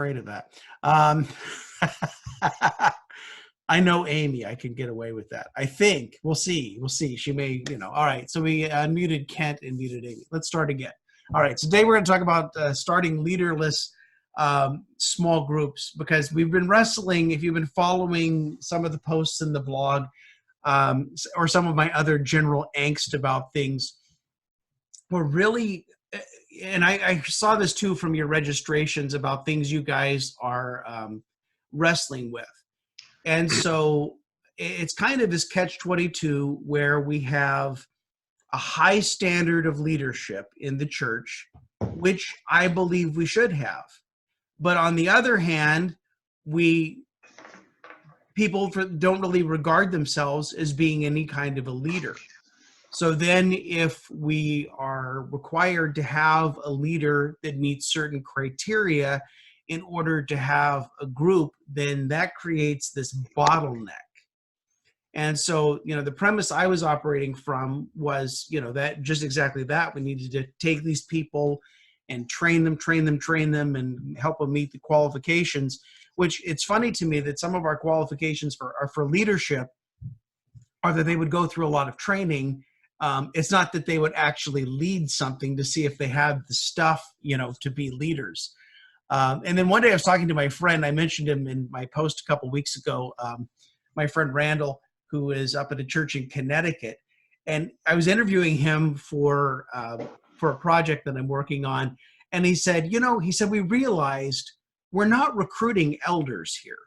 afraid of that. Um, I know Amy. I can get away with that. I think. We'll see. We'll see. She may, all right. So we unmuted Kent and muted Amy. Let's start again. All right. So today we're going to talk about starting leaderless small groups, because we've been wrestling. If you've been following some of the posts in the blog or some of my other general angst about things, we're really, and I saw this too from your registrations about things you guys are wrestling with. And so it's kind of this catch-22 where we have a high standard of leadership in the church, which I believe we should have. But on the other hand, people don't really regard themselves as being any kind of a leader. So then if we are required to have a leader that meets certain criteria in order to have a group, then that creates this bottleneck. And so, the premise I was operating from was, that just exactly that. We needed to take these people and train them and help them meet the qualifications, which it's funny to me that some of our qualifications for leadership are that they would go through a lot of training. It's not that they would actually lead something to see if they have the stuff, to be leaders. And then one day I was talking to my friend. I mentioned him in my post a couple weeks ago, my friend Randall, who is up at a church in Connecticut. And I was interviewing him for a project that I'm working on. And he said, we realized we're not recruiting elders here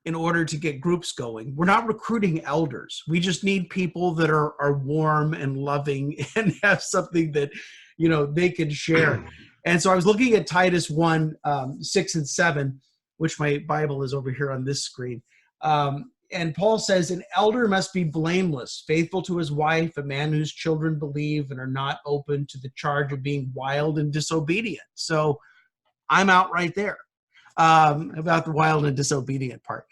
in order to get groups going. We're not recruiting elders. We just need people that are warm and loving and have something that, they can share. And so I was looking at Titus 1, 6 and 7, which my Bible is over here on this screen. And Paul says, an elder must be blameless, faithful to his wife, a man whose children believe and are not open to the charge of being wild and disobedient. So I'm out right there about the wild and disobedient part.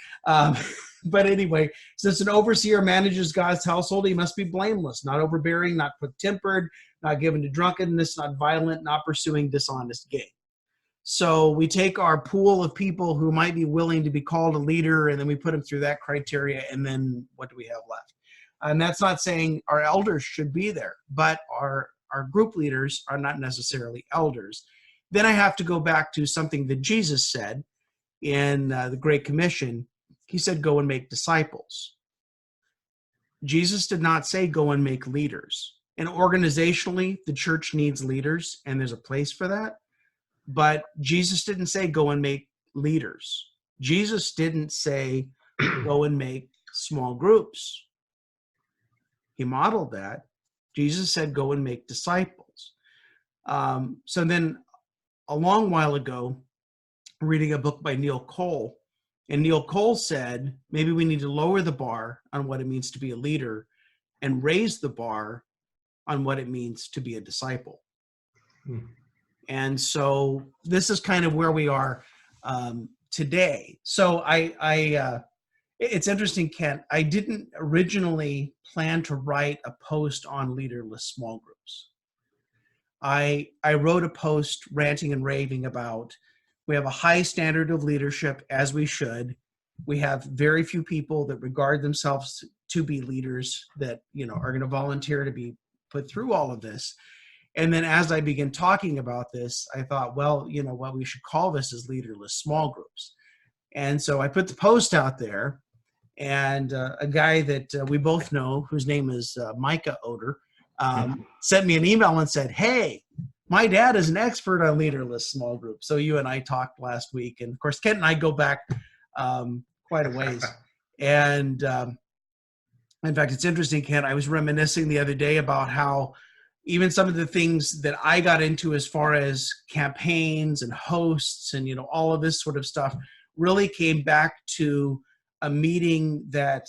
But anyway, since an overseer manages God's household, he must be blameless, not overbearing, not quick-tempered, not given to drunkenness, not violent, not pursuing dishonest gain. So we take our pool of people who might be willing to be called a leader, and then we put them through that criteria, and then what do we have left? And that's not saying our elders should be there, but our group leaders are not necessarily elders. Then I have to go back to something that Jesus said in the Great Commission. He said, go and make disciples. Jesus did not say go and make leaders. And organizationally, the church needs leaders, and there's a place for that. But Jesus didn't say go and make leaders. Jesus didn't say go and make small groups. He modeled that. Jesus said go and make disciples. So then a long while ago, reading a book by Neil Cole, and Neil Cole said, maybe we need to lower the bar on what it means to be a leader and raise the bar on what it means to be a disciple. And so this is kind of where we are today. So it's interesting, Kent, I didn't originally plan to write a post on leaderless small groups. I wrote a post ranting and raving about we have a high standard of leadership, as we should. We have very few people that regard themselves to be leaders that, are going to volunteer to be put through all of this. And then as I began talking about this, I thought, well, what we should call this is leaderless small groups. And so I put the post out there, and a guy that we both know, whose name is Micah Odor, sent me an email and said, hey, my dad is an expert on leaderless small groups. So you and I talked last week. And of course, Kent and I go back quite a ways. And in fact, it's interesting, Kent, I was reminiscing the other day about how even some of the things that I got into as far as campaigns and hosts and, all of this sort of stuff really came back to a meeting that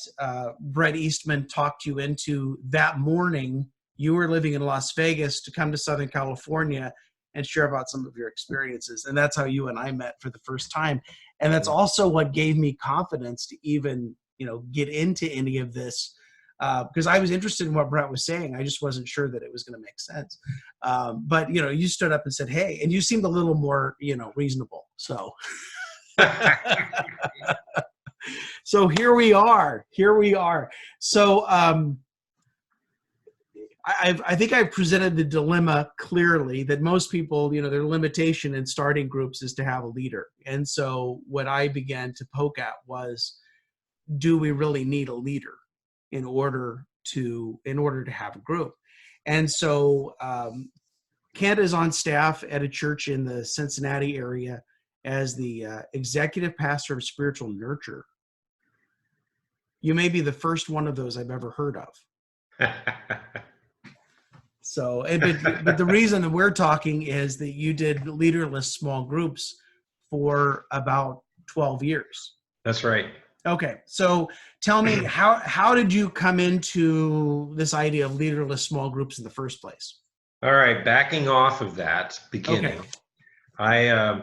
Brett Eastman talked you into that morning. You were living in Las Vegas to come to Southern California and share about some of your experiences. And that's how you and I met for the first time. And that's also what gave me confidence to even, get into any of this because I was interested in what Brett was saying. I just wasn't sure that it was going to make sense. But, you stood up and said, hey, and you seemed a little more, reasonable. So, so here we are. So I think I've presented the dilemma clearly that most people, their limitation in starting groups is to have a leader. And so what I began to poke at was, do we really need a leader in order to have a group? And so Kent is on staff at a church in the Cincinnati area as the executive pastor of spiritual nurture. You may be the first one of those I've ever heard of. So, but the reason that we're talking is that you did leaderless small groups for about 12 years. That's right. Okay. So tell me, how did you come into this idea of leaderless small groups in the first place? All right. Backing off of that beginning, okay.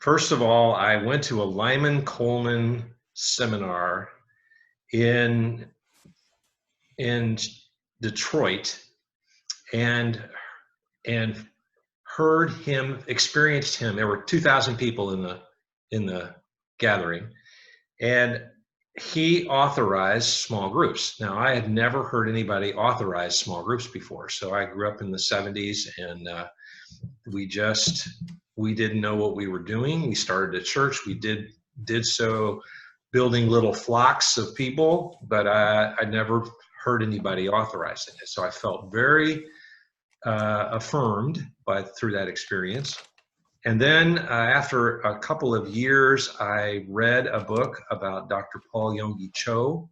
First of all, I went to a Lyman Coleman seminar in Detroit and heard him, experienced him. There were 2,000 people in the gathering, and he authorized small groups. Now, I had never heard anybody authorize small groups before. So I grew up in the 70s, and we didn't know what we were doing. We started a church. We did so building little flocks of people, but I never heard anybody authorizing it. So I felt very affirmed through that experience. And then after a couple of years, I read a book about Dr. Paul Yonggi Cho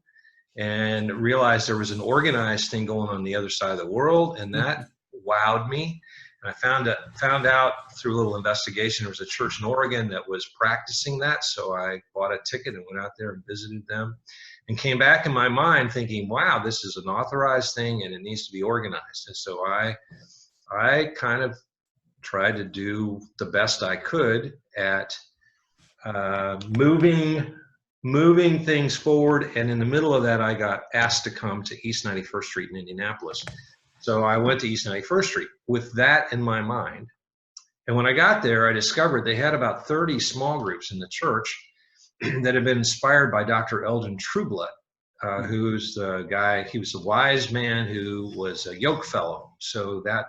and realized there was an organized thing going on the other side of the world, and that wowed me. And I found out through a little investigation there was a church in Oregon that was practicing that, so I bought a ticket and went out there and visited them and came back in my mind thinking, wow, this is an authorized thing and it needs to be organized. And so I kind of tried to do the best I could at moving things forward. And in the middle of that, I got asked to come to East 91st Street in Indianapolis. So I went to East 91st Street with that in my mind. And when I got there, I discovered they had about 30 small groups in the church that had been inspired by Dr. Eldon Trueblood, who's the guy, he was a wise man who was a yoke fellow. So that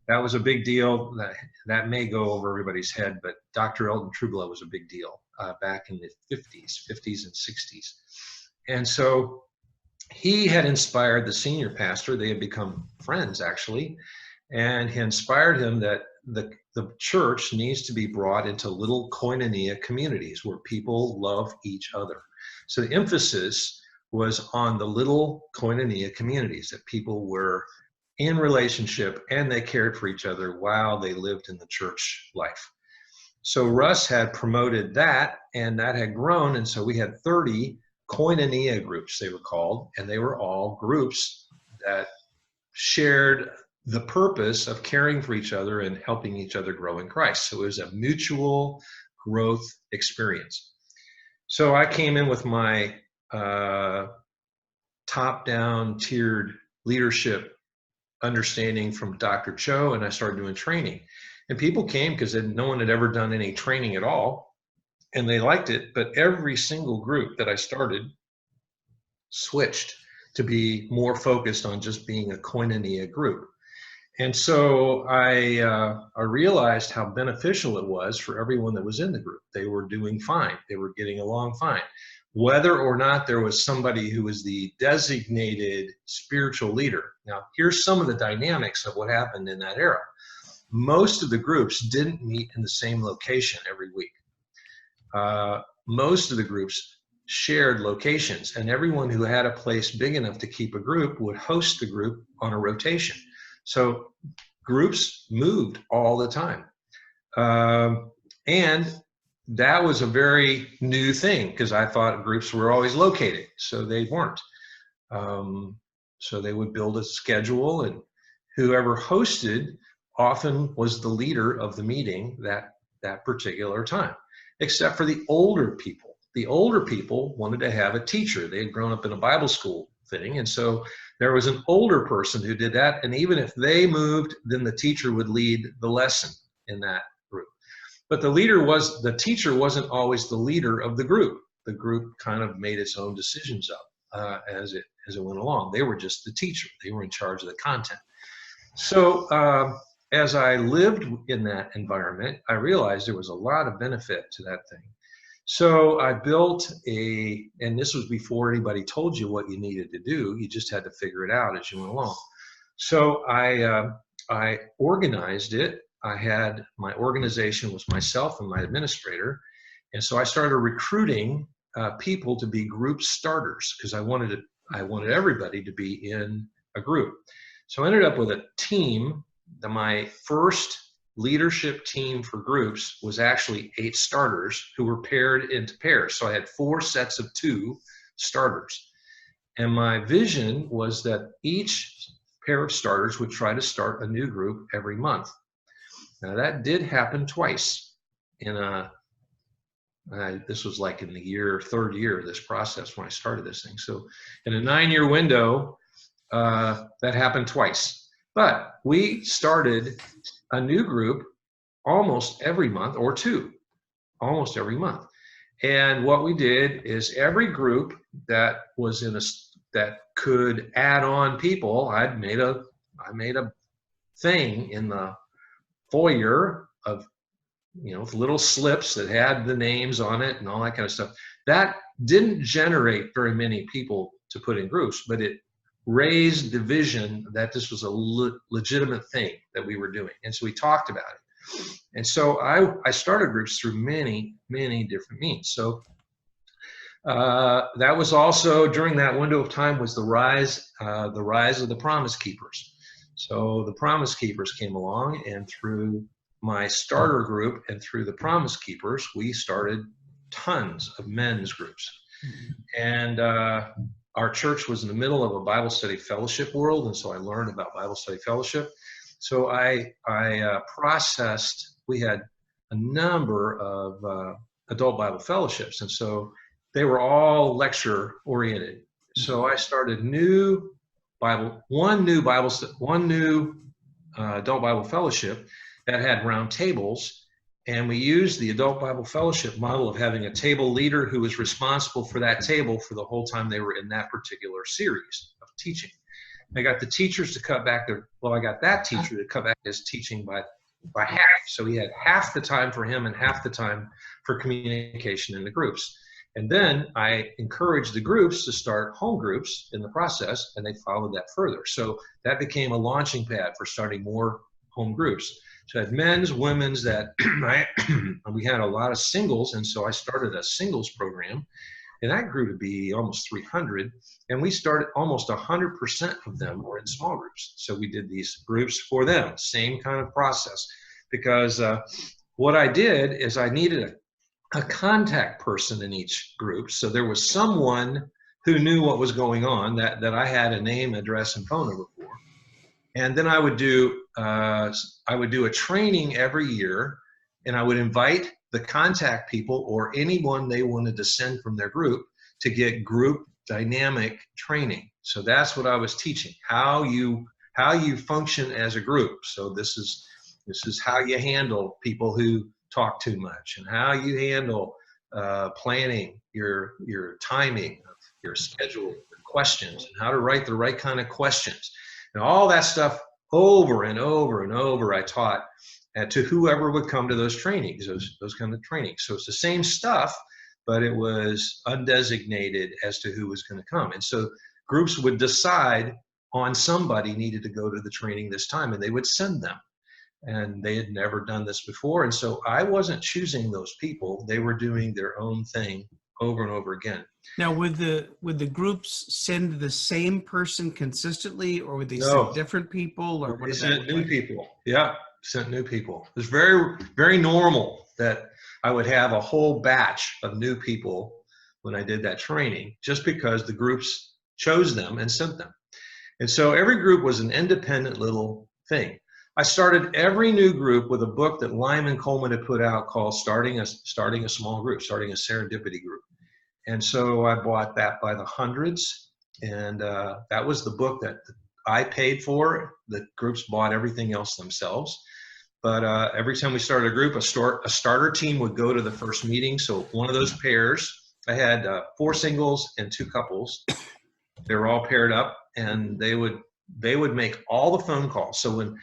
was a big deal. That may go over everybody's head, but Dr. Eldon Trueblood was a big deal back in the 50s and 60s. And so he had inspired the senior pastor. They had become friends, actually. And he inspired him that the church needs to be brought into little koinonia communities where people love each other. So the emphasis was on the little koinonia communities, that people were in relationship and they cared for each other while they lived in the church life. So Russ had promoted that, and that had grown. And so we had 30 koinonia groups, they were called, and they were all groups that shared the purpose of caring for each other and helping each other grow in Christ. So it was a mutual growth experience. So I came in with my top-down tiered leadership understanding from Dr. Cho, and I started doing training. And people came because no one had ever done any training at all, and they liked it. But every single group that I started switched to be more focused on just being a koinonia group. And so I realized how beneficial it was for everyone that was in the group. They were doing fine. They were getting along fine. Whether or not there was somebody who was the designated spiritual leader. Now, here's some of the dynamics of what happened in that era. Most of the groups didn't meet in the same location every week. Most of the groups shared locations, and everyone who had a place big enough to keep a group would host the group on a rotation. So groups moved all the time. And that was a very new thing because I thought groups were always located. So they weren't. So they would build a schedule, and whoever hosted often was the leader of the meeting that particular time, except for the older people. The older people wanted to have a teacher. They had grown up in a Bible school thing. And so there was an older person who did that. And even if they moved, then the teacher would lead the lesson in that group. But the teacher wasn't always the leader of the group. The group kind of made its own decisions up as it went along. They were just the teacher. They were in charge of the content. So as I lived in that environment, I realized there was a lot of benefit to that thing. So I built and this was before anybody told you what you needed to do. You just had to figure it out as you went along. So I organized it. My organization was myself and my administrator. And so I started recruiting people to be group starters because I wanted everybody to be in a group. So I ended up with a team. My first leadership team for groups was actually 8 starters who were paired into pairs. So I had 4 sets of 2 starters. And my vision was that each pair of starters would try to start a new group every month. Now that did happen twice. This was like in the 3rd year of this process when I started this thing. So in a 9-year window, that happened twice. But we started a new group almost every month, or 2, almost every month. And what we did is every group that was that could add on people, I made a thing in the foyer of, with little slips that had the names on it and all that kind of stuff. That didn't generate very many people to put in groups, but it raised the vision that this was a legitimate thing that we were doing. And so we talked about it. And so I started groups through many, many different means. So that was also during that window of time was the rise of the Promise Keepers. So the Promise Keepers came along, and through my starter group and through the Promise Keepers, we started tons of men's groups. And our church was in the middle of a Bible study fellowship world, and so I learned about Bible study fellowship. So I processed, we had a number of adult Bible fellowships, and so they were all lecture oriented. So I started one new adult Bible fellowship that had round tables, and we used the adult Bible fellowship model of having a table leader who was responsible for that table for the whole time they were in that particular series of teaching. I got the teachers to cut back I got that teacher to cut back his teaching by half. So he had half the time for him and half the time for communication in the groups. And then I encouraged the groups to start home groups in the process, and they followed that further. So that became a launching pad for starting more home groups. So I had men's, women's, we had a lot of singles, and so I started a singles program, and that grew to be almost 300, and we started almost 100% of them were in small groups. So we did these groups for them, same kind of process, because what I did is I needed a contact person in each group. So there was someone who knew what was going on, that I had a name, address, and phone number for. And then I would do a training every year, and I would invite the contact people or anyone they wanted to send from their group to get group dynamic training. So that's what I was teaching, how you function as a group. So this is how you handle people who talk too much, and how you handle planning your timing, your schedule, your questions, and how to write the right kind of questions. And all that stuff over and over and over I taught to whoever would come to those trainings, those kind of trainings. So it's the same stuff, but it was undesignated as to who was going to come. And so groups would decide on somebody needed to go to the training this time, and they would send them. And they had never done this before. And so I wasn't choosing those people. They were doing their own thing over and over again. Now, would the groups send the same person consistently, or would they send different people, or what? They sent new people. Yeah, sent new people. It was very, very normal that I would have a whole batch of new people when I did that training, just because the groups chose them and sent them. And so every group was an independent little thing. I started every new group with a book that Lyman and Coleman had put out called Starting a Small Group, Starting a Serendipity Group. And so I bought that by the hundreds, And that was the book that I paid for. The groups bought everything else themselves. But every time we started a group, a starter team would go to the first meeting. So one of those pairs, I had 4 singles and 2 couples. They were all paired up, and they would make all the phone calls. So when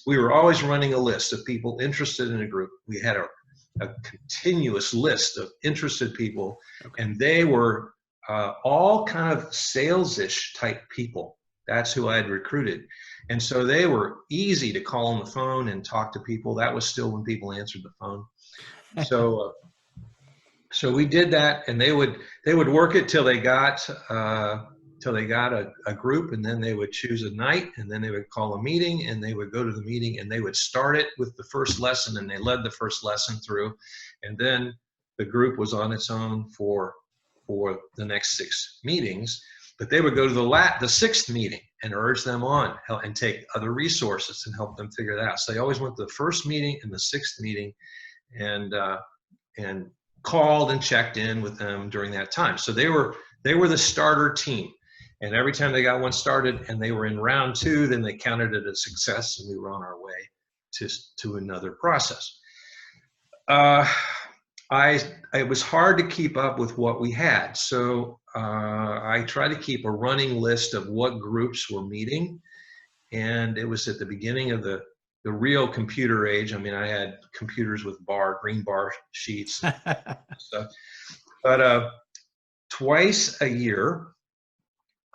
we were always running a list of people interested in a group, we had a continuous list of interested people, and they were all kind of sales-ish type people. That's who I had recruited. And so they were easy to call on the phone and talk to people. That was still when people answered the phone. So we did that, and they would work it till they got a group, and then they would choose a night, and then they would call a meeting, and they would go to the meeting, and they would start it with the first lesson, and they led the first lesson through, and then the group was on its own for the next 6 meetings. But they would go to the 6th meeting and urge them on and take other resources and help them figure that out. So they always went to the first meeting and the 6th meeting, and called and checked in with them during that time. So they were the starter team. And every time they got one started and they were in round 2, then they counted it a success, and we were on our way to another process. It was hard to keep up with what we had. So I tried to keep a running list of what groups were meeting. And it was at the beginning of the real computer age. I mean, I had computers with green bar sheets and stuff. But twice a year,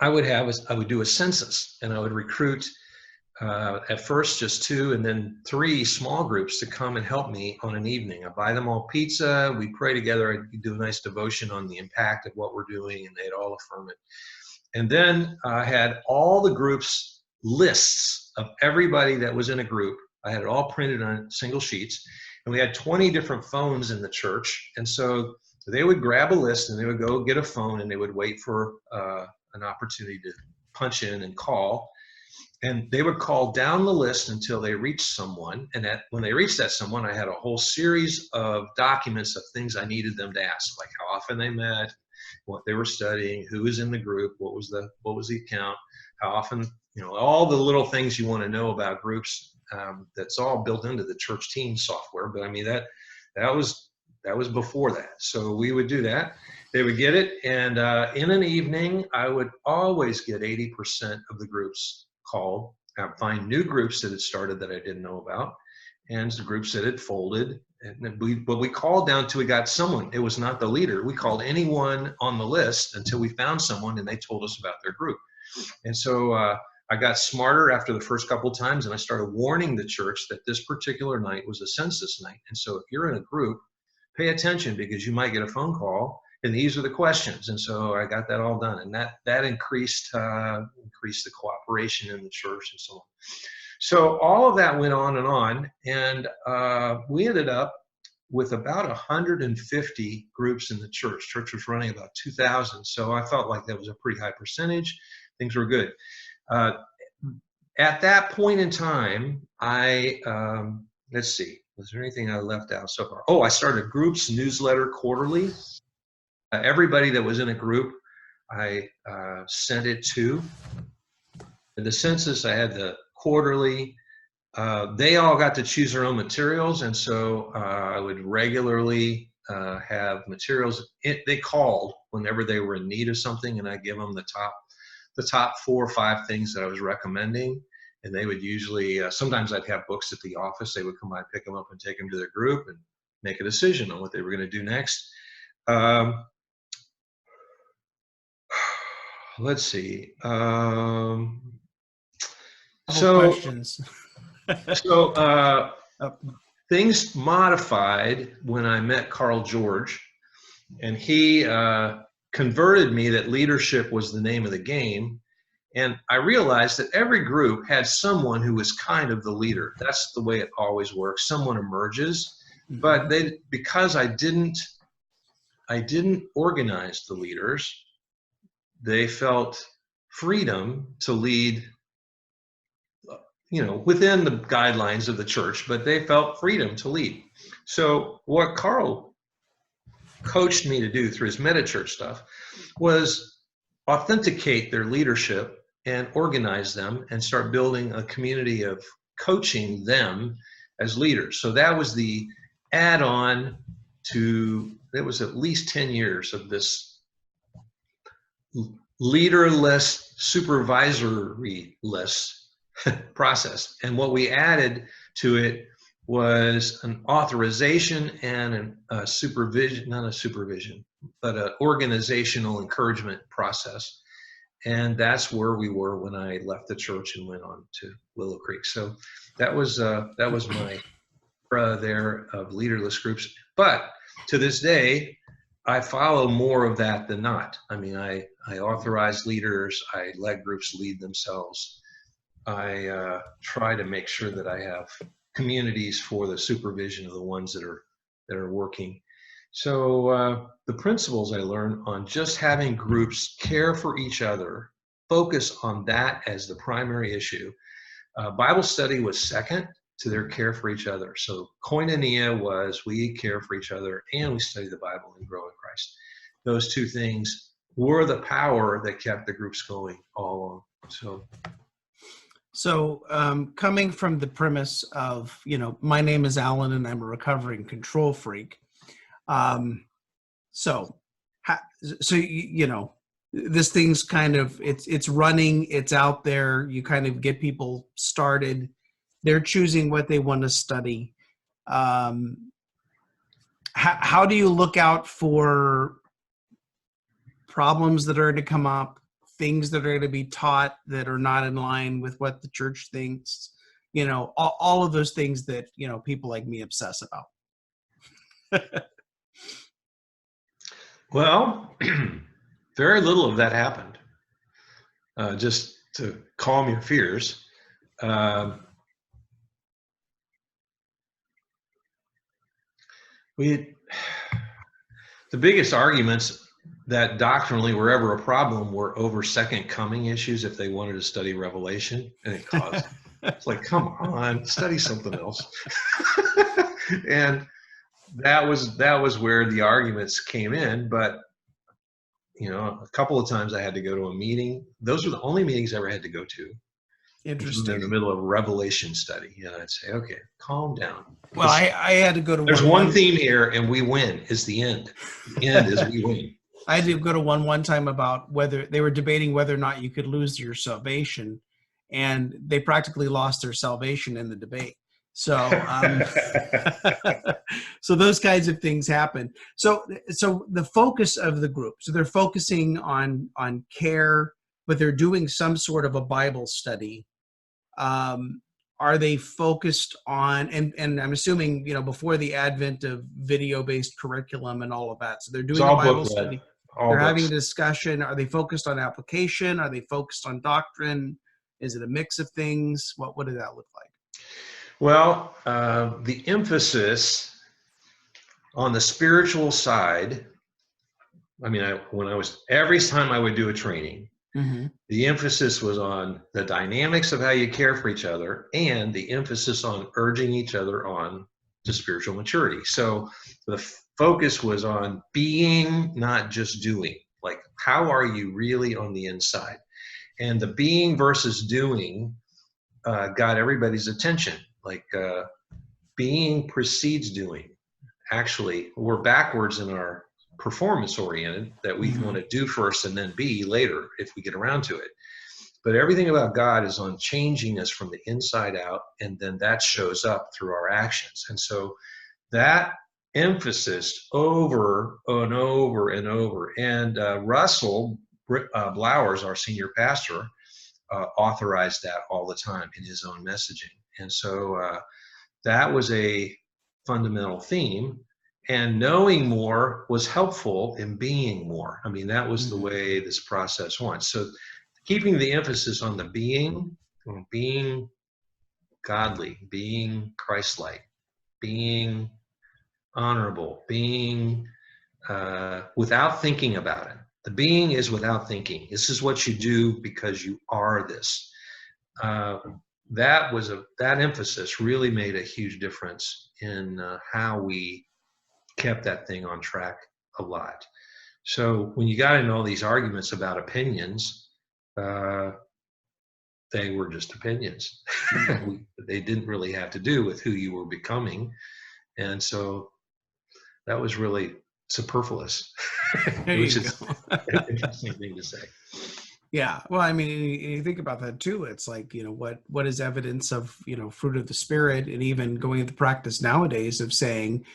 I would do a census, and I would recruit at first just 2 and then 3 small groups to come and help me on an evening. I buy them all pizza, we pray together, I do a nice devotion on the impact of what we're doing, and they'd all affirm it. And then I had all the groups lists of everybody that was in a group. I had it all printed on single sheets, and we had 20 different phones in the church. And so they would grab a list, and they would go get a phone, and they would wait for an opportunity to punch in and call. And they would call down the list until they reached someone. And when they reached that someone, I had a whole series of documents of things I needed them to ask, like how often they met, what they were studying, who was in the group, what was the account, how often, all the little things you want to know about groups. That's all built into the church team software. But I mean, that was before that. So we would do that. They would get it. And in an evening, I would always get 80% of the groups called. I'd find new groups that had started that I didn't know about, and the groups that had folded. But we called down till we got someone. It was not the leader. We called anyone on the list until we found someone, and they told us about their group. And so I got smarter after the first couple of times, and I started warning the church that this particular night was a census night. And so if you're in a group, pay attention, because you might get a phone call, and these are the questions. And so I got that all done, and that increased the cooperation in the church and so on. So all of that went on, and we ended up with about 150 groups in the church. Church was running about 2,000, so I felt like that was a pretty high percentage. Things were good. At that point in time, let's see, was there anything I left out so far? Oh, I started groups newsletter quarterly. Everybody that was in a group, I sent it to. The census, I had the quarterly. They all got to choose their own materials, and so I would regularly have materials. They called whenever they were in need of something, and I'd give them the top 4 or 5 things that I was recommending. And they would usually, sometimes I'd have books at the office. They would come by, pick them up, and take them to their group and make a decision on what they were going to do next. Let's see. Questions. So things modified when I met Carl George, and he converted me that leadership was the name of the game. And I realized that every group had someone who was kind of the leader. That's the way it always works. Someone emerges, but because I didn't organize the leaders, they felt freedom to lead, within the guidelines of the church, but they felt freedom to lead. So what Carl coached me to do through his meta-church stuff was authenticate their leadership and organize them and start building a community of coaching them as leaders. So that was the add-on to, it was at least 10 years of this leaderless, supervisory-less process. And what we added to it was an authorization and a supervision, not a supervision, but an organizational encouragement process. And that's where we were when I left the church and went on to Willow Creek. So that was my there of leaderless groups. But to this day, I follow more of that than not. I mean, I authorize leaders. I let groups lead themselves. I try to make sure that I have communities for the supervision of the ones that are working. So the principles I learned on just having groups care for each other, focus on that as the primary issue. Bible study was second to their care for each other. So koinonia was we care for each other and we study the Bible and grow in Christ. Those two things were the power that kept the groups going all along. So coming from the premise of, my name is Alan and I'm a recovering control freak. This thing's kind of, it's running, it's out there. You kind of get people started. They're choosing what they want to study. How do you look out for problems that are to come up, things that are going to be taught that are not in line with what the church thinks, all of those things that, people like me obsess about? Well, very little of that happened. Just to calm your fears. The biggest arguments that doctrinally were ever a problem were over second coming issues if they wanted to study Revelation, and it caused, it's like, come on, study something else. And that was where the arguments came in. But a couple of times I had to go to a meeting. Those were the only meetings I ever had to go to. Interesting. In the middle of a Revelation study. I'd say, okay, calm down. Well, I had to go to there's one theme here, and we win is the end. The end is we win. I had to go to one time about whether they were debating whether or not you could lose your salvation, and they practically lost their salvation in the debate. So, so those kinds of things happen. So the focus of the group, so they're focusing on care, but they're doing some sort of a Bible study. Are they focused on, and I'm assuming, before the advent of video-based curriculum and all of that, so they're doing a Bible study. They're having a discussion. Are they focused on application? Are they focused on doctrine? Is it a mix of things? What did that look like? Well, the emphasis on the spiritual side, every time I would do a training, mm-hmm. The emphasis was on the dynamics of how you care for each other and the emphasis on urging each other on to spiritual maturity. So the focus was on being, not just doing. Like, how are you really on the inside? And the being versus doing got everybody's attention. Like, being precedes doing. Actually, we're backwards in our performance oriented, that we want to do first and then be later if we get around to it. But everything about God is on changing us from the inside out, and then that shows up through our actions. And so that emphasis over and over and over. And Russell Blowers, our senior pastor, authorized that all the time in his own messaging. And so that was a fundamental theme. And knowing more was helpful in being more. That was the way this process went. So keeping the emphasis on the being godly, being Christ-like, being honorable, being without thinking about it. The being is without thinking. This is what you do because you are this. That emphasis really made a huge difference in how we kept that thing on track a lot. So when you got into all these arguments about opinions, they were just opinions. They didn't really have to do with who you were becoming. And so that was really superfluous, There which you is go. an interesting thing to say. Yeah. Well, I mean, you think about that too. It's like, what is evidence of, fruit of the spirit, and even going into practice nowadays of saying,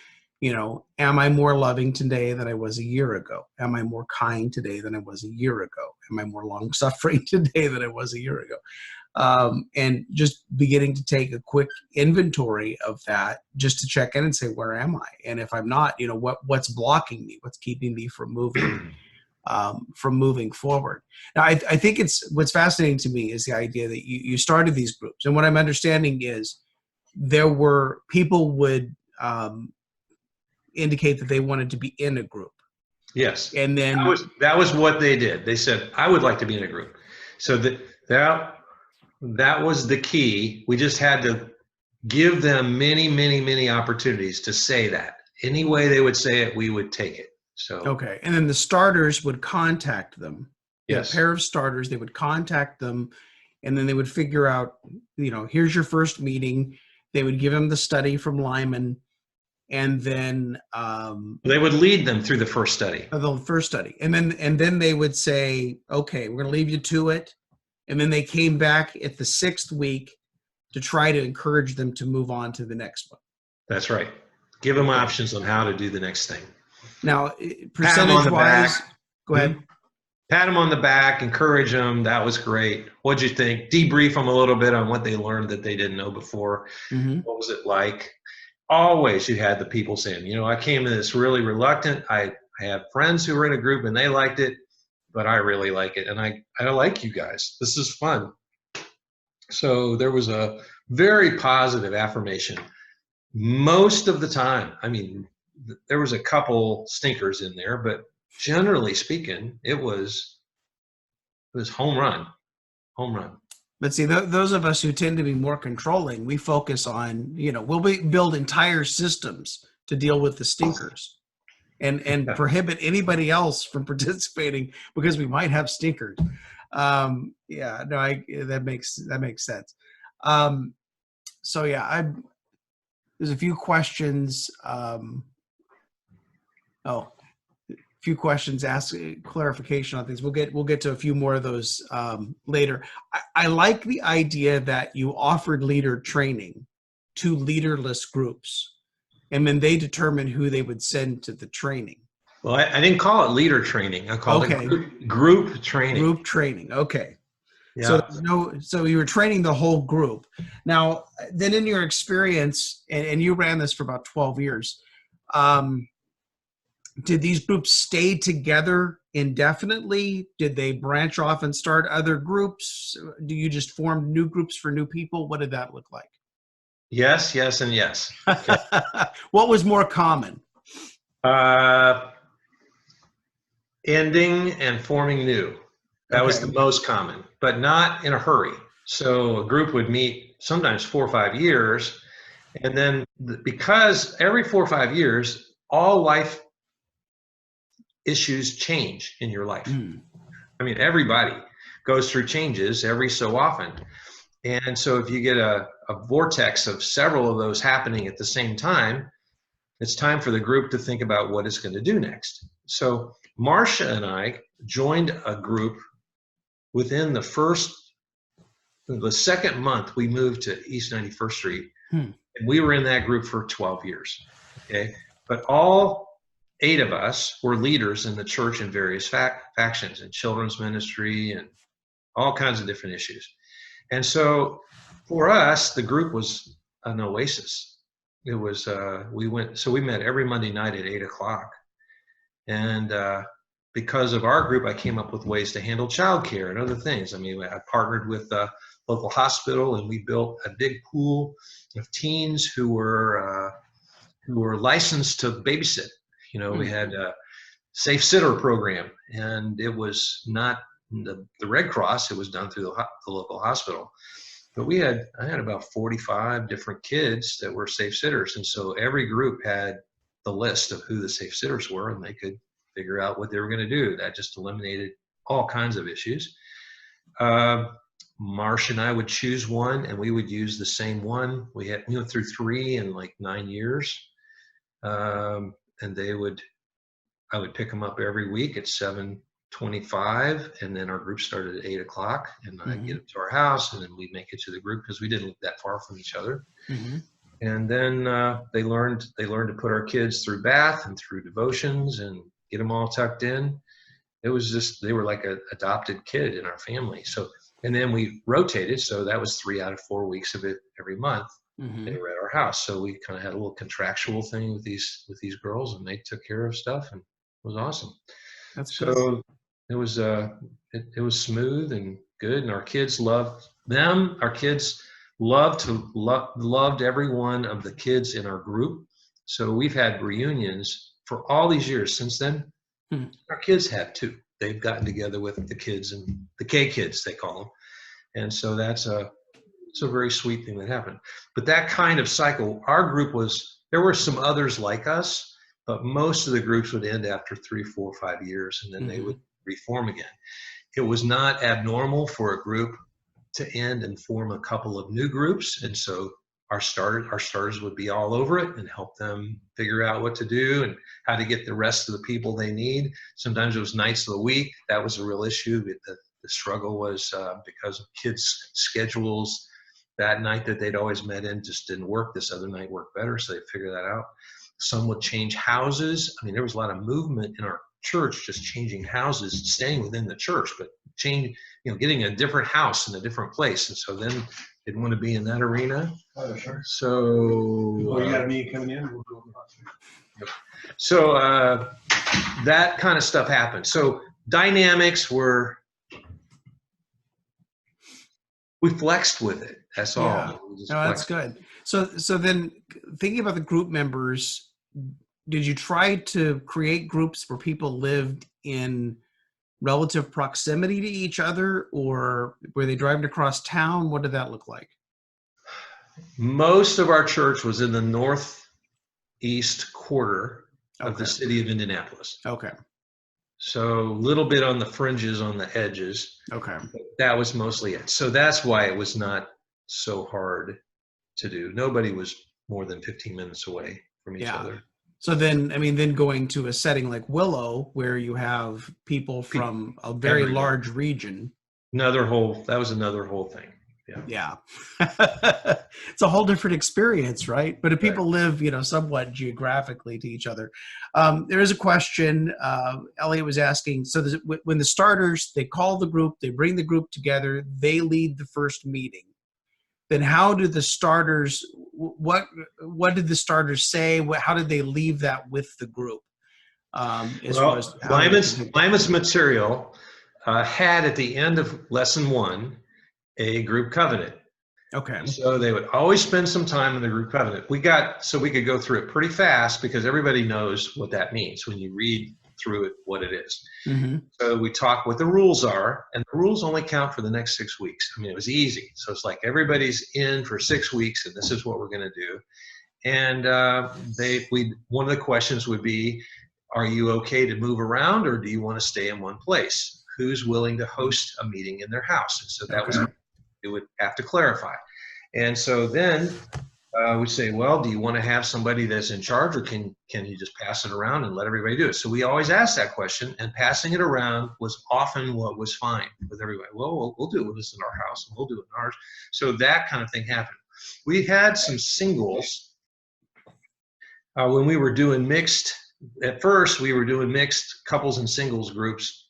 am I more loving today than I was a year ago? Am I more kind today than I was a year ago? Am I more long suffering today than I was a year ago? And just beginning to take a quick inventory of that, just to check in and say, where am I? And if I'm not, what's blocking me? What's keeping me from moving forward? Now, I think what's fascinating to me is the idea that you started these groups, and what I'm understanding is there were people would indicate that they wanted to be in a group. Yes, and then that was what they did. They said, I would like to be in a group. So that was the key. We just had to give them many, many, many opportunities to say that. Any way they would say it, we would take it. So okay, and then the starters would contact them. Yes. A pair of starters, they would contact them, and then they would figure out, here's your first meeting. They would give them the study from Lyman, and then they would lead them through the first study. And then they would say, okay, we're going to leave you to it. And then they came back at the 6th week to try to encourage them to move on to the next one. That's right. Give them options on how to do the next thing. Now, percentage-wise, go ahead. Pat them on the back, encourage them. That was great. What'd you think? Debrief them a little bit on what they learned that they didn't know before. Mm-hmm. What was it like? Always you had the people saying, I came to this really reluctant. I had friends who were in a group and they liked it, but I really like it. And I like you guys. This is fun. So there was a very positive affirmation most of the time. I mean, there was a couple stinkers in there, but generally speaking, it was home run. But see, those of us who tend to be more controlling, we focus on, we'll build entire systems to deal with the stinkers and prohibit anybody else from participating because we might have stinkers. That makes sense. So yeah, there's a few questions. Few questions asked clarification on things. We'll get to a few more of those later. I like the idea that you offered leader training to leaderless groups, and then they determined who they would send to the training. Well, I didn't call it leader training. I called it group training. Group training. Okay. Yeah. So you were training the whole group. Now, then in your experience, and you ran this for about 12 years, did these groups stay together indefinitely? Did they branch off and start other groups? Do you just form new groups for new people? What did that look like? Yes, yes, and yes. Okay. What was more common? Ending and forming new. That was the most common, but not in a hurry. So a group would meet sometimes 4 or 5 years, and then because every 4 or 5 years, all life issues change in your life. I mean, everybody goes through changes every so often. And so if you get a vortex of several of those happening at the same time, it's time for the group to think about what it's going to do next. So Marcia and I joined a group within the second month we moved to East 91st Street. And we were in that group for 12 years. Okay. But all 8 of us were leaders in the church in various factions, in children's ministry and all kinds of different issues. And so for us, the group was an oasis. It was, we met every Monday night at 8:00. And because of our group, I came up with ways to handle childcare and other things. I mean, I partnered with the local hospital, and we built a big pool of teens who were licensed to babysit. We had a safe sitter program, and it was not the Red Cross. It was done through the local hospital. But I had about 45 different kids that were safe sitters. And so every group had the list of who the safe sitters were, and they could figure out what they were going to do. That just eliminated all kinds of issues. Marsh and I would choose one, and we would use the same one. We went through 3 in like 9 years, and I would pick them up every week at 7:25, and then our group started at 8 o'clock, and I'd get them to our house, and then we'd make it to the group because we didn't live that far from each other. And then they learned to put our kids through bath and through devotions and get them all tucked in. It was just, they were like an adopted kid in our family. So, and then we rotated, so that was 3 out of 4 weeks of it every month. They were at our house, so we kind of had a little contractual thing with these girls, and they took care of stuff, and it was awesome. That's so good. it was it was smooth and good, and our kids loved them. Our kids loved every one of the kids in our group. So we've had reunions for all these years since then. Our kids have too. They've gotten together with the kids, and the K kids they call them, and so it's a very sweet thing that happened. But that kind of cycle, our group there were some others like us, but most of the groups would end after 3, 4, 5 years, and then they would reform again. It was not abnormal for a group to end and form a couple of new groups, and so our starters would be all over it and help them figure out what to do and how to get the rest of the people they need. Sometimes it was nights of the week. That was a real issue. The struggle was because of kids' schedules. That night that they'd always met in just didn't work. This other night worked better, so they figured that out. Some would change houses. I mean, there was a lot of movement in our church, just changing houses, staying within the church, but getting a different house in a different place. And so then didn't want to be in that arena. Oh, sure. So Well, you got a meeting coming in. We'll go. So that kind of stuff happened. So dynamics we flexed with it. That's all. Yeah. No, that's good. So then thinking about the group members, did you try to create groups where people lived in relative proximity to each other, or were they driving across town? What did that look like? Most of our church was in the northeast quarter of the city of Indianapolis. Okay. So a little bit on the fringes, on the edges. Okay. That was mostly it. So that's why it was not so hard to do. Nobody was more than 15 minutes away from each other. So then, then going to a setting like Willow, where you have people from a very large region. That was another whole thing. Yeah. It's a whole different experience, right? But if people live, somewhat geographically to each other. There is a question Elliot was asking. So when the starters, they call the group, they bring the group together, they lead the first meeting. Then how do the starters, what did the starters say? How did they leave that with the group? Lyman's material had at the end of lesson 1 a group covenant. Okay. So they would always spend some time in the group covenant. We could go through it pretty fast because everybody knows what that means when you read through it, what it is. So we talk what the rules are, and the rules only count for the next 6 weeks. It was easy. So it's like everybody's in for 6 weeks, and this is what we're going to do. And one of the questions would be, are you okay to move around, or do you want to stay in one place? Who's willing to host a meeting in their house? And so that was, it would have to clarify. And so then we say, well, do you want to have somebody that's in charge, or can you just pass it around and let everybody do it? So we always ask that question, and passing it around was often what was fine with everybody. Well, we'll do this in our house, and we'll do it in ours. So that kind of thing happened. We had some singles when we were doing mixed. At first, we were doing mixed couples and singles groups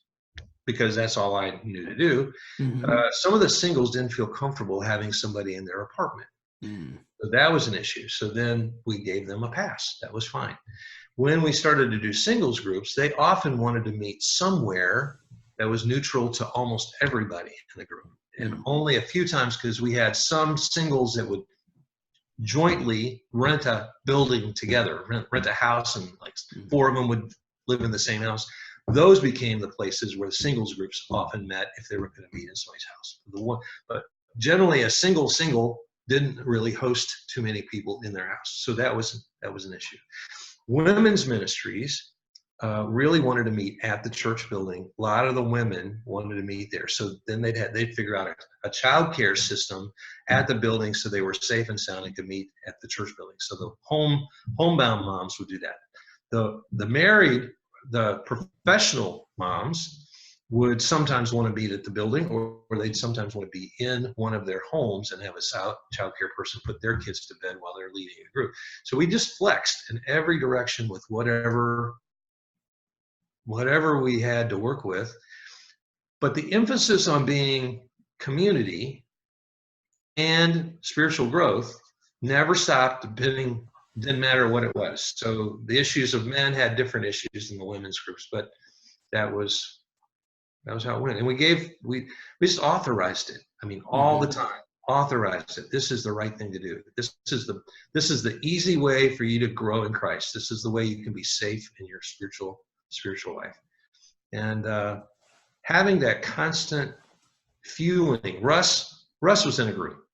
because that's all I knew to do. Some of the singles didn't feel comfortable having somebody in their apartment. So that was an issue. So then we gave them a pass. That was fine. When we started to do singles groups, they often wanted to meet somewhere that was neutral to almost everybody in the group. And only a few times, because we had some singles that would jointly rent a building together, rent a house, and like 4 of them would live in the same house. Those became the places where the singles groups often met if they were going to meet in somebody's house. But generally, a single didn't really host too many people in their house, so that was an issue. Women's ministries, really wanted to meet at the church building. A lot of the women wanted to meet there. So then they'd figure out a child care system at the building so they were safe and sound and could meet at the church building. So the homebound moms would do that. The professional moms would sometimes want to meet at the building, or they'd sometimes want to be in one of their homes and have a child care person put their kids to bed while they're leading a group. So we just flexed in every direction with whatever we had to work with. But the emphasis on being community and spiritual growth never stopped, didn't matter what it was. So the issues of men had different issues than the women's groups, but that was how it went. And we just authorized it. I mean, all the time, authorized it. This is the right thing to do. This is the easy way for you to grow in Christ. This is the way you can be safe in your spiritual life. And having that constant fueling. Russ was in a group,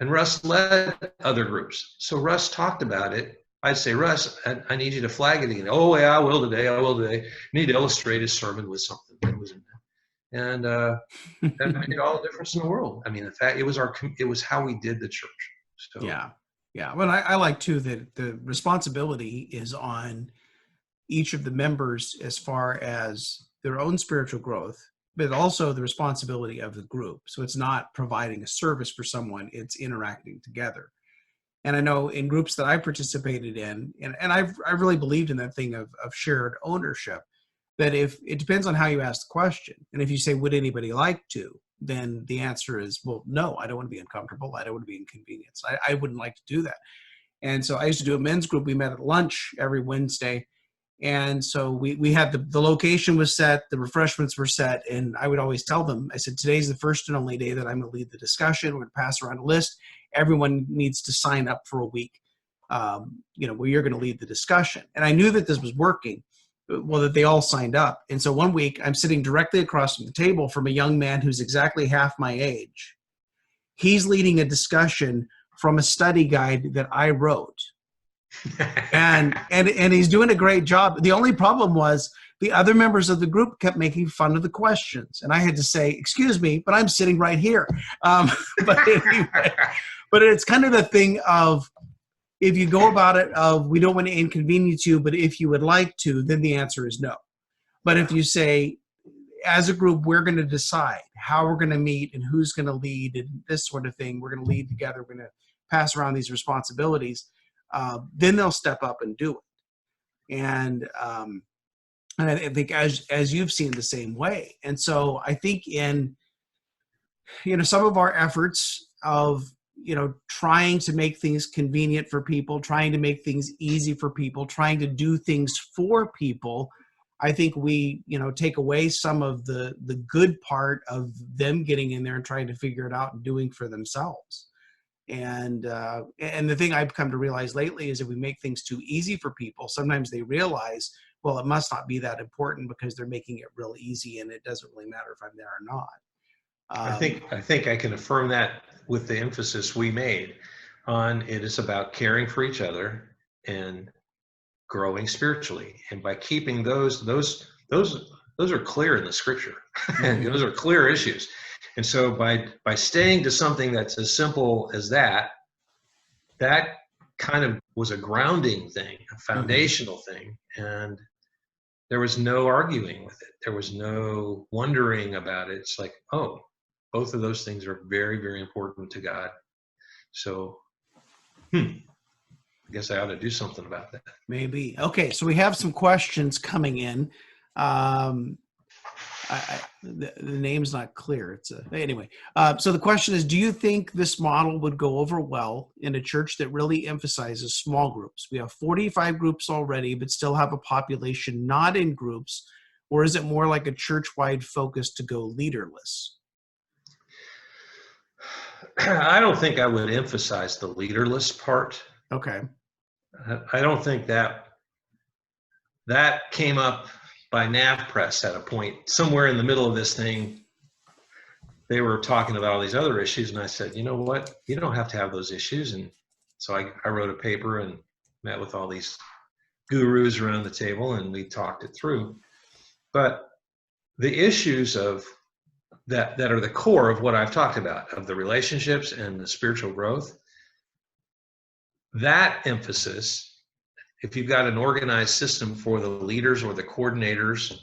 and Russ led other groups. So Russ talked about it. I'd say, Russ, I need you to flag it again. Oh, yeah, I will today. You need to illustrate his sermon with something that was in there. And that made all the difference in the world. I mean, in fact, it was how we did the church. So Yeah. Well, I like too that the responsibility is on each of the members as far as their own spiritual growth, but also the responsibility of the group. So it's not providing a service for someone, it's interacting together. And I know in groups that I participated in, and I've really believed in that thing of shared ownership, that if it depends on how you ask the question. And if you say, would anybody like to? Then the answer is, well, no, I don't want to be uncomfortable. I don't want to be inconvenienced. I wouldn't like to do that. And so I used to do a men's group. We met at lunch every Wednesday. And so we had the location was set, the refreshments were set, and I would always tell them, I said, today's the first and only day that I'm going to lead the discussion. We're going to pass around a list. Everyone needs to sign up for a week, where you're going to lead the discussion. And I knew that this was working, well, that they all signed up. And so one week I'm sitting directly across from the table from a young man who's exactly half my age. He's leading a discussion from a study guide that I wrote. and he's doing a great job. The only problem was the other members of the group kept making fun of the questions, and I had to say, "Excuse me, but I'm sitting right here." But anyway, but it's kind of the thing of, if you go about it of, we don't want to inconvenience you, but if you would like to, then the answer is no. But if you say, as a group, we're going to decide how we're going to meet and who's going to lead and this sort of thing, we're going to lead together, we're going to pass around these responsibilities. Then they'll step up and do it. And I think as you've seen the same way. And so I think in, some of our efforts of, trying to make things convenient for people, trying to make things easy for people, trying to do things for people, I think we, take away some of the good part of them getting in there and trying to figure it out and doing for themselves. And the thing I've come to realize lately is if we make things too easy for people, sometimes they realize, well, it must not be that important because they're making it real easy and it doesn't really matter if I'm there or not. I think I can affirm that with the emphasis we made on it is about caring for each other and growing spiritually. And by keeping those are clear in the scripture. Those are clear issues. And so by staying to something that's as simple as that kind of was a grounding thing, a foundational thing. And there was no arguing with it. There was no wondering about it. It's like, oh, both of those things are very, very important to God. So, I guess I ought to do something about that. Maybe. Okay, so we have some questions coming in. The name's not clear. Anyway. So the question is, do you think this model would go over well in a church that really emphasizes small groups? We have 45 groups already, but still have a population not in groups, or is it more like a church-wide focus to go leaderless? I don't think I would emphasize the leaderless part. Okay. I don't think that came up by NavPress at a point. Somewhere in the middle of this thing, they were talking about all these other issues, and I said, you know what? You don't have to have those issues. And so I wrote a paper and met with all these gurus around the table, and we talked it through. But the issues of that are the core of what I've talked about, of the relationships and the spiritual growth, that emphasis, if you've got an organized system for the leaders or the coordinators,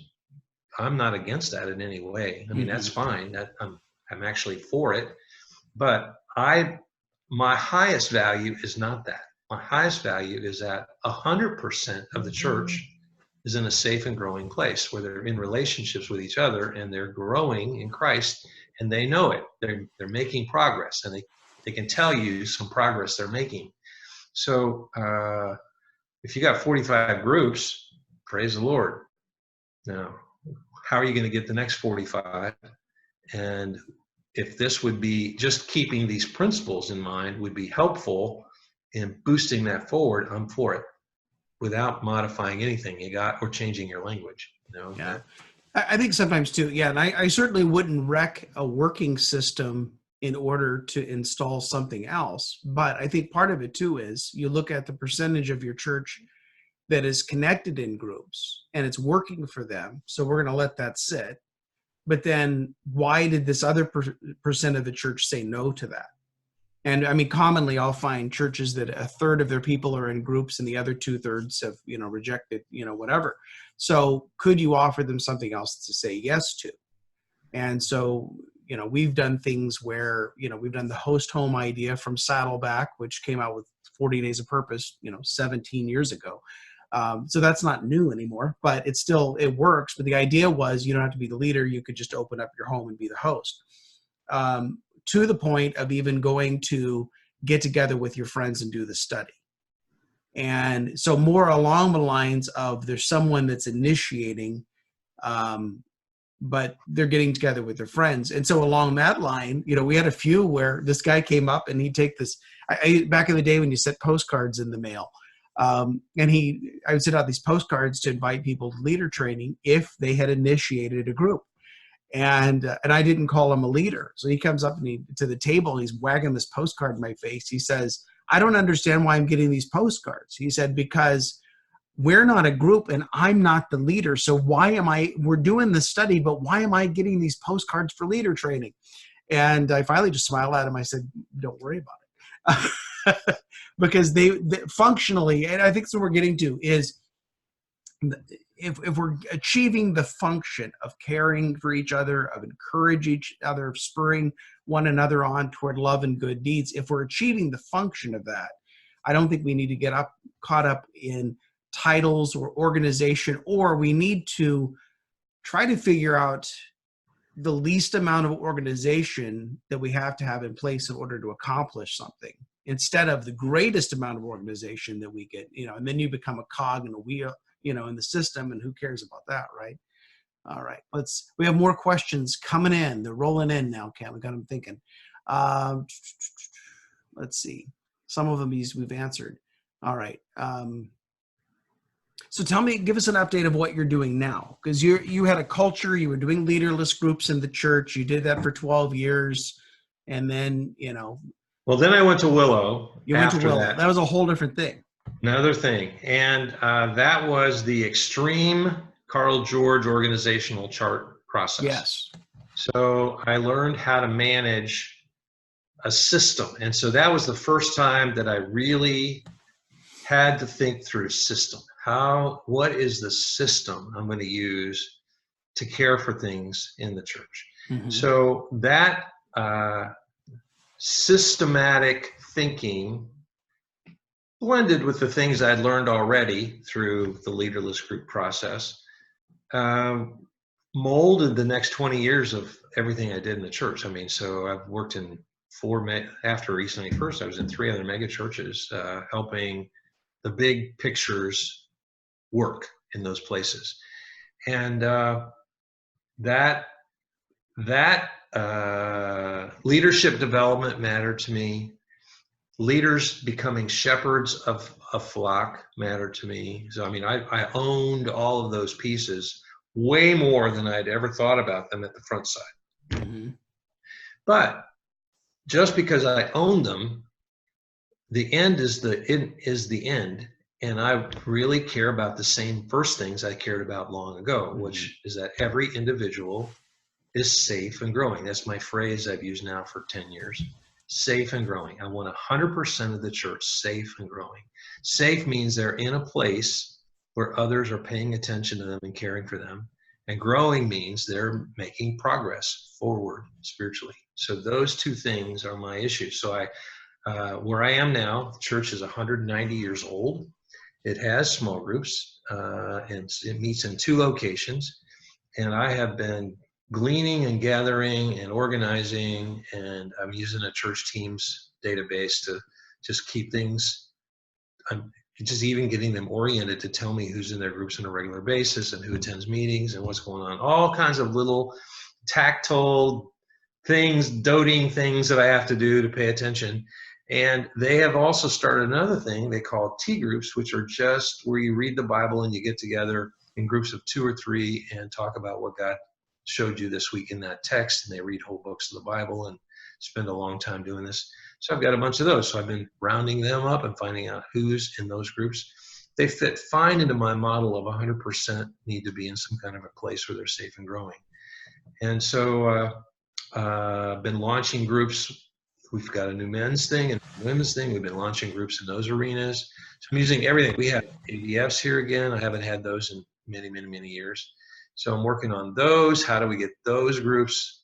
I'm not against that in any way. I mean, that's fine. I'm actually for it. But my highest value is not that. My highest value is that 100% of the church is in a safe and growing place where they're in relationships with each other and they're growing in Christ, and they know it. They're making progress, and they can tell you some progress they're making. So if you got 45 groups, praise the Lord. Now, how are you going to get the next 45? And if this would be just keeping these principles in mind would be helpful in boosting that forward, I'm for it, without modifying anything you got or changing your language. Yeah, I think sometimes too. Yeah, and I certainly wouldn't wreck a working system in order to install something else. But I think part of it too is you look at the percentage of your church that is connected in groups and it's working for them. So we're going to let that sit. But then why did this other percent of the church say no to that? And I mean, commonly I'll find churches that a third of their people are in groups and the other 2/3 have, rejected, whatever. So could you offer them something else to say yes to? And so, we've done things where, we've done the host home idea from Saddleback, which came out with 40 Days of Purpose, 17 years ago. So that's not new anymore, but it works. But the idea was you don't have to be the leader. You could just open up your home and be the host. To the point of even going to get together with your friends and do the study. And so more along the lines of there's someone that's initiating, but they're getting together with their friends. And so along that line, we had a few where this guy came up and he'd take this, back in the day when you sent postcards in the mail, and I would send out these postcards to invite people to leader training if they had initiated a group. And I didn't call him a leader. So he comes up to the table and he's wagging this postcard in my face. He says, I don't understand why I'm getting these postcards. He said, because we're not a group and I'm not the leader. So we're doing the study, but why am I getting these postcards for leader training? And I finally just smiled at him. I said, don't worry about it. Because they functionally, and I think that's what we're getting to is, if we're achieving the function of caring for each other, of encourage each other, of spurring one another on toward love and good deeds, if we're achieving the function of that, I don't think we need to get caught up in titles or organization, or we need to try to figure out the least amount of organization that we have to have in place in order to accomplish something, instead of the greatest amount of organization that we get, and then you become a cog in a wheel, in the system, and who cares about that, right? All right, we have more questions coming in. They're rolling in now, Cam. We got them thinking. Let's see. Some of them we've answered. All right. So give us an update of what you're doing now, because you had a culture, you were doing leaderless groups in the church. You did that for 12 years. And then, Well, then I went to Willow. You went to Willow. That was a whole different thing. Another thing. And that was the extreme Carl George organizational chart process. Yes. So I learned how to manage a system. And so that was the first time that I really had to think through system. What is the system I'm going to use to care for things in the church? Mm-hmm. So that systematic thinking, blended with the things I'd learned already through the Leaderless Group process, molded the next 20 years of everything I did in the church. I mean, so I've worked in after East 91st, I was in 3 other mega churches, helping the big pictures work in those places. And that leadership development mattered to me. Leaders becoming shepherds of a flock mattered to me. So, I mean, I owned all of those pieces way more than I'd ever thought about them at the front side. Mm-hmm. But just because I owned them, the end is the end. And I really care about the same first things I cared about long ago, which is that every individual is safe and growing. That's my phrase I've used now for 10 years. Safe and growing. I want 100% of the church safe and growing. Safe means they're in a place where others are paying attention to them and caring for them. And growing means they're making progress forward spiritually. So those two things are my issues. So where I am now, the church is 190 years old. It has small groups, and it meets in 2 locations. And I have been gleaning and gathering and organizing, and I'm using a church teams database to just keep things. I'm just even getting them oriented to tell me who's in their groups on a regular basis and who attends meetings and what's going on. All kinds of little tactile things, doting things that I have to do to pay attention. And they have also started another thing they call T groups, which are just where you read the Bible and you get together in groups of 2 or 3 and talk about what God showed you this week in that text. And they read whole books of the Bible and spend a long time doing this. So I've got a bunch of those. So I've been rounding them up and finding out who's in those groups. They fit fine into my model of 100% need to be in some kind of a place where they're safe and growing. And so I've been launching groups. We've got a new men's thing and women's thing. We've been launching groups in those arenas. So I'm using everything. We have ADFs here again. I haven't had those in many, many, many years. So I'm working on those. How do we get those groups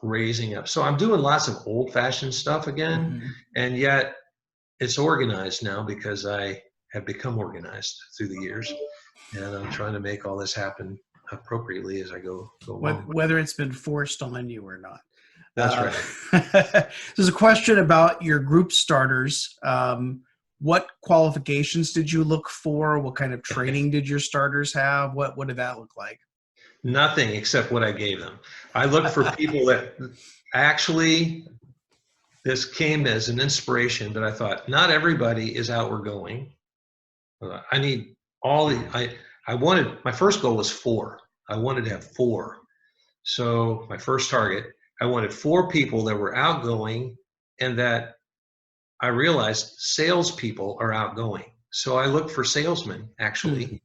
raising up? So I'm doing lots of old-fashioned stuff again, and yet it's organized now because I have become organized through the years, and I'm trying to make all this happen appropriately as I go along. Whether it's been forced on you or not. That's right. There's a question about your group starters. What qualifications did you look for? What kind of training did your starters have? What did that look like? Nothing except what I gave them. I looked for people that actually, this came as an inspiration, but I thought not everybody is outward going. I need all the, I wanted, my first goal was 4. I wanted to have 4. So my first target, I wanted 4 people that were outgoing, and that I realized salespeople are outgoing. So I looked for salesmen actually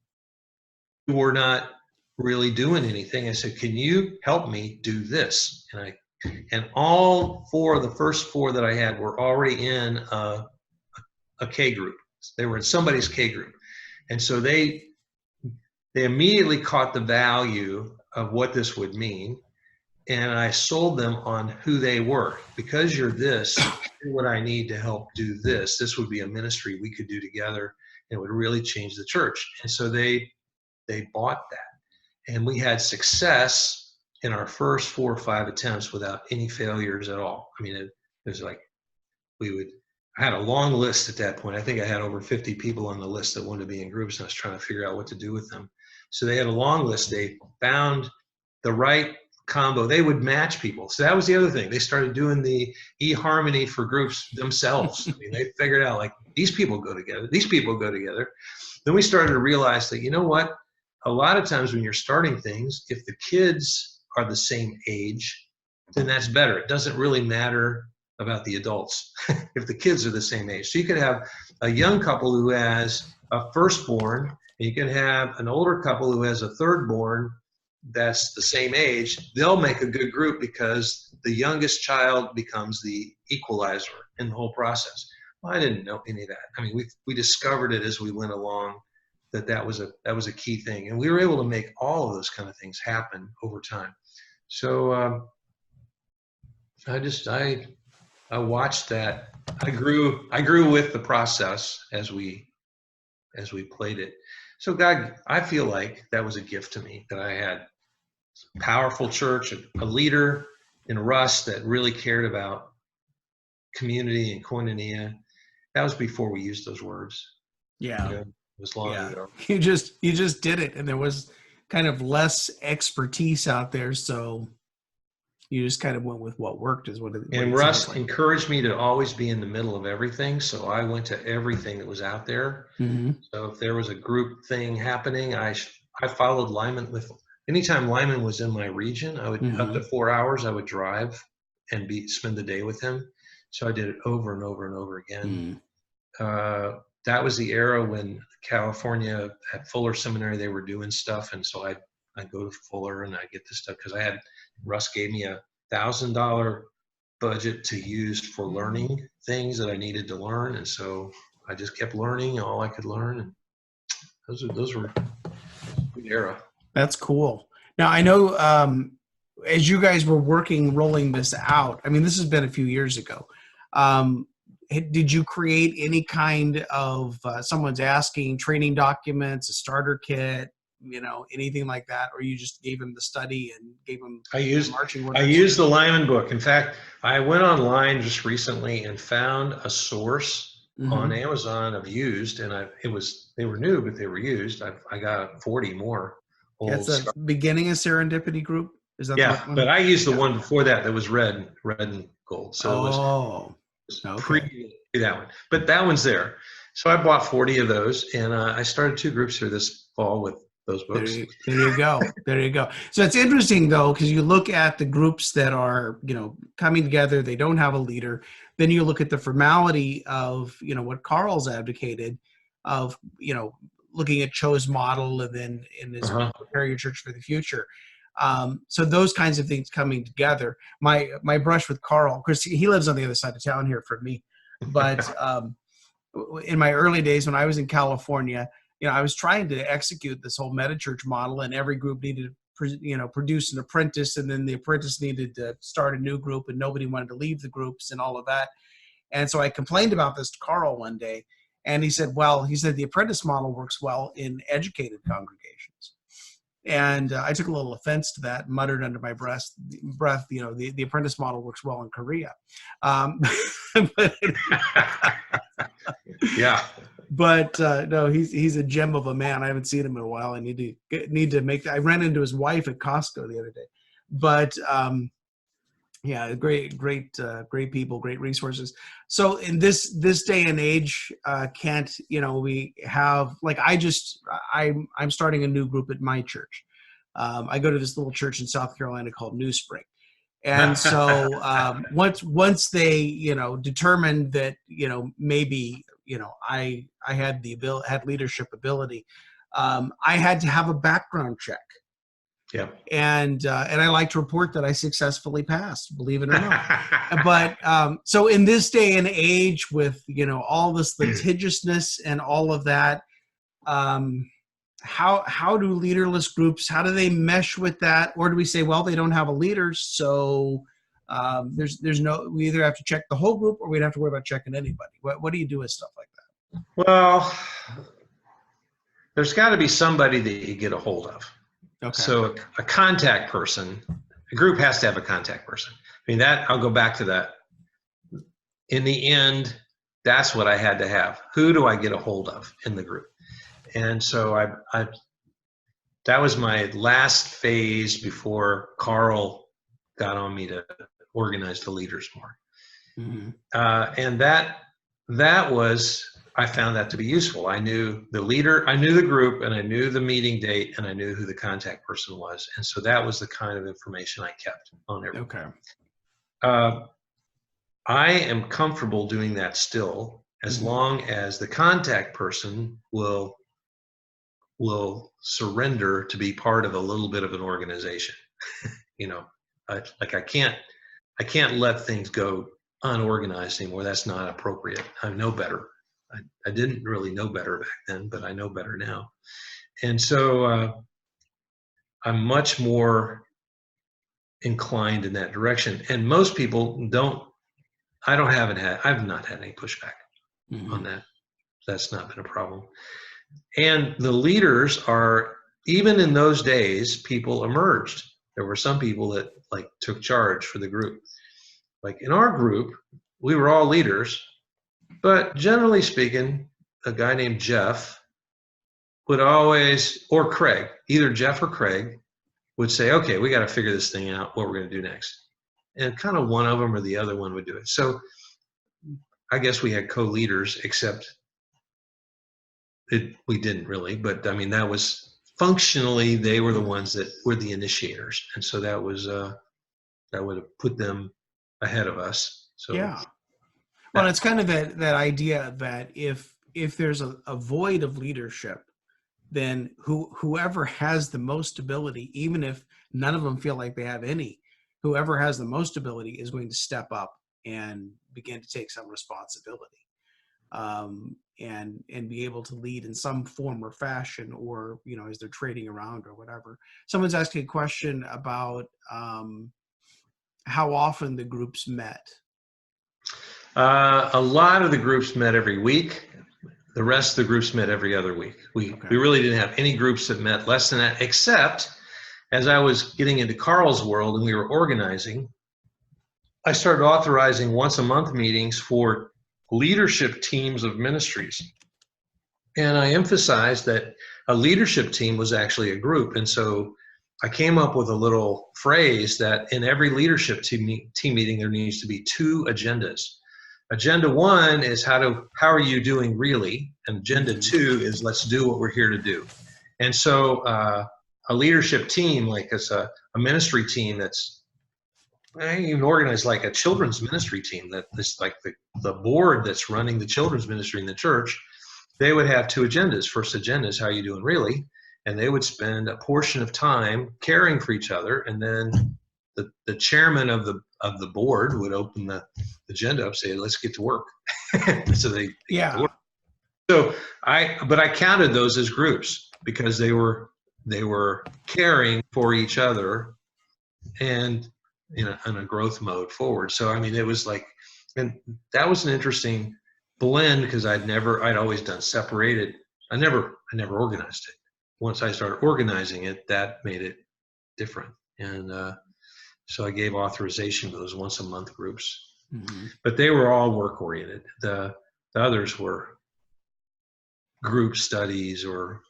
who were not really doing anything. I said, can you help me do this? And all 4 of the first 4 that I had were already in a K group. They were in somebody's K group. And so they immediately caught the value of what this would mean. And I sold them on who they were. Because you're this, here's what I need to help do this. This would be a ministry we could do together. And it would really change the church. And so they bought that. And we had success in our first 4 or 5 attempts without any failures at all. I mean, it was like I had a long list at that point. I think I had over 50 people on the list that wanted to be in groups, and I was trying to figure out what to do with them. So they had a long list. They found the right combo. They would match people. So that was the other thing. They started doing the eHarmony for groups themselves. I mean, they figured out, like, these people go together. These people go together. Then we started to realize that, you know what? A lot of times when you're starting things, if the kids are the same age, then that's better. It doesn't really matter about the adults if the kids are the same age. So you could have a young couple who has a firstborn, and you can have an older couple who has a thirdborn that's the same age. They'll make a good group because the youngest child becomes the equalizer in the whole process. Well, I didn't know any of that. I mean, we discovered it as we went along, that was a key thing, and we were able to make all of those kind of things happen over time. So I watched that. I grew with the process as we played it. So God, I feel like that was a gift to me, that I had a powerful church, a leader in Russ that really cared about community and koinonia. That was before we used those words. Yeah. You know, it was long ago. You just did it, and there was kind of less expertise out there, so you just kind of went with what worked, is what it And what it Russ like. encouraged me to always be in the middle of everything, so I went to everything that was out there. So if there was a group thing happening, I followed Lyman. Anytime Lyman was in my region, I would up to 4 hours. I would drive and spend the day with him. So I did it over and over and over again. that was the era when California at Fuller Seminary, they were doing stuff. And so I go to Fuller and I get this stuff because Russ gave me $1,000 budget to use for learning things that I needed to learn. And so I just kept learning all I could learn. And those were good era. That's cool. Now I know as you guys were rolling this out, I mean, this has been a few years ago. Did you create any kind of someone's asking training documents, a starter kit, anything like that, or you just gave them the study and gave them marching orders? I used the Lyman book. In fact, I went online just recently and found a source on Amazon of used, and they were new, but they were used. I got 40 more. That's the beginning of Serendipity Group. Is that the one? But I used the one before that was red and gold. So it was pre that one. But that one's there. So I bought 40 of those, and I started 2 groups here this fall with those books. There you go. There you go. So it's interesting though, because you look at the groups that are, coming together, they don't have a leader. Then you look at the formality of, what Carl's advocated of, looking at Cho's model and then in his Prepare Your Church for the Future. So those kinds of things coming together. My brush with Carl, because he lives on the other side of town here from me, but in my early days when I was in California, I was trying to execute this whole meta-church model, and every group needed to, produce an apprentice, and then the apprentice needed to start a new group, and nobody wanted to leave the groups and all of that. And so I complained about this to Carl one day, and he said, the apprentice model works well in educated congregations. And I took a little offense to that, muttered under my breath, the apprentice model works well in Korea. Yeah. But no, he's a gem of a man. I haven't seen him in a while. I need to make that. I ran into his wife at Costco the other day. But great people, great resources. So in this day and age, Kent, we have I'm starting a new group at my church. I go to this little church in South Carolina called New Spring. And so once they, determined that, maybe, I had had leadership ability, I had to have a background check. Yeah. And I like to report that I successfully passed, believe it or not. But so in this day and age with, all this litigiousness and all of that, how do leaderless groups, how do they mesh with that? Or do we say, well, they don't have a leader, so we either have to check the whole group or we'd have to worry about checking anybody. What do you do with stuff like that? Well, there's got to be somebody that you get a hold of. Okay. So a contact person, a group has to have a contact person. I mean, I'll go back to that. In the end, that's what I had to have. Who do I get a hold of in the group? And so that was my last phase before Carl got on me to organize the leaders more. Mm-hmm. And that was, I found that to be useful. I knew the leader, I knew the group, and I knew the meeting date, and I knew who the contact person was. And so that was the kind of information I kept on everything. Okay. I am comfortable doing that still, as long as the contact person will surrender to be part of a little bit of an organization. I can't let things go unorganized anymore. That's not appropriate. I know better. I didn't really know better back then, but I know better now. And so I'm much more inclined in that direction. And most people I've not had any pushback on that. That's not been a problem. And the leaders are, even in those days, people emerged. There were some people that took charge for the group. Like in our group, we were all leaders, but generally speaking, a guy named Jeff would always, or Craig, either Jeff or Craig would say, okay, we got to figure this thing out, what we're going to do next. And kind of one of them or the other one would do it. So I guess we had co-leaders, except we didn't really, but I mean, that was functionally, they were the ones that were the initiators. And so that was, that would have put them ahead of us. So yeah. Well, it's kind of that idea that if if there's a void of leadership, then whoever has the most ability, even if none of them feel like they have any, whoever has the most ability is going to step up and begin to take some responsibility, and be able to lead in some form or fashion, or as they're trading around or whatever. Someone's asking a question about how often the groups met. A lot of the groups met every week. The rest of the groups met every other week. We really didn't have any groups that met less than that, except as I was getting into Carl's world and we were organizing, I started authorizing once a month meetings for leadership teams of ministries. And I emphasized that a leadership team was actually a group. And so I came up with a little phrase that in every leadership team meeting, there needs to be 2 agendas. Agenda 1 is how are you doing really? And agenda 2 is let's do what we're here to do. And so a leadership team, like a ministry team I even organized like a children's ministry team that is like the board that's running the children's ministry in the church. They would have 2 agendas. First agenda is how are you doing really? And they would spend a portion of time caring for each other, and then the chairman of the board would open the agenda up, say, let's get to work. So they get to work. So I counted those as groups because they were caring for each other and in a growth mode forward. So I mean, it was like, and that was an interesting blend because I'd always done separated. I never organized it. Once I started organizing it, that made it different. And so I gave authorization to those once a month groups, but they were all work oriented. The others were group studies or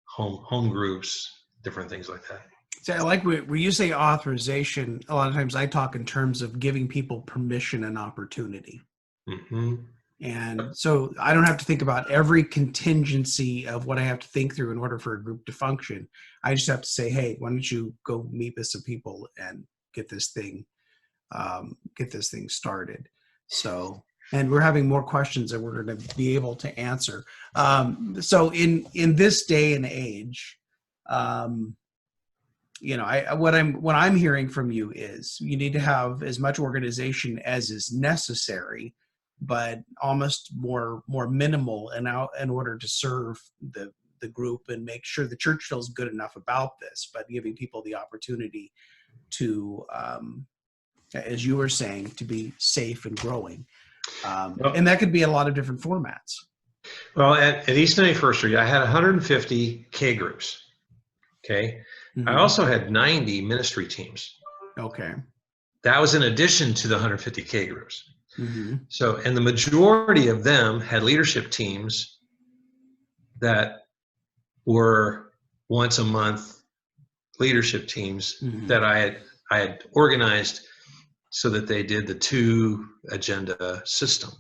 home groups, different things like that. So I like when you say authorization, a lot of times I talk in terms of giving people permission and opportunity. And so I don't have to think about every contingency of what I have to think through in order for a group to function. I just have to say, hey, why don't you go meet with some people and get this thing started. So, and we're having more questions that we're going to be able to answer. So in this day and age, what I'm hearing from you is you need to have as much organization as is necessary, but almost more minimal in order to serve the group and make sure the church feels good enough about this, but giving people the opportunity to, as you were saying, to be safe and growing. And that could be a lot of different formats. Well, at East 91st Street, I had 150 K groups. Okay. I also had 90 ministry teams. Okay. That was in addition to the 150 K groups. So, and the majority of them had leadership teams that were once a month leadership teams that I had organized so that they did the 2 agenda system.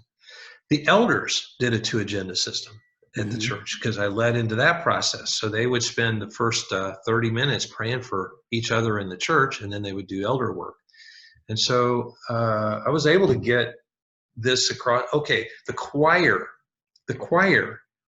The elders did a 2 agenda system at the church because I led into that process. So they would spend the first 30 minutes praying for each other in the church, and then they would do elder work. And so I was able to get this across. Okay, the choir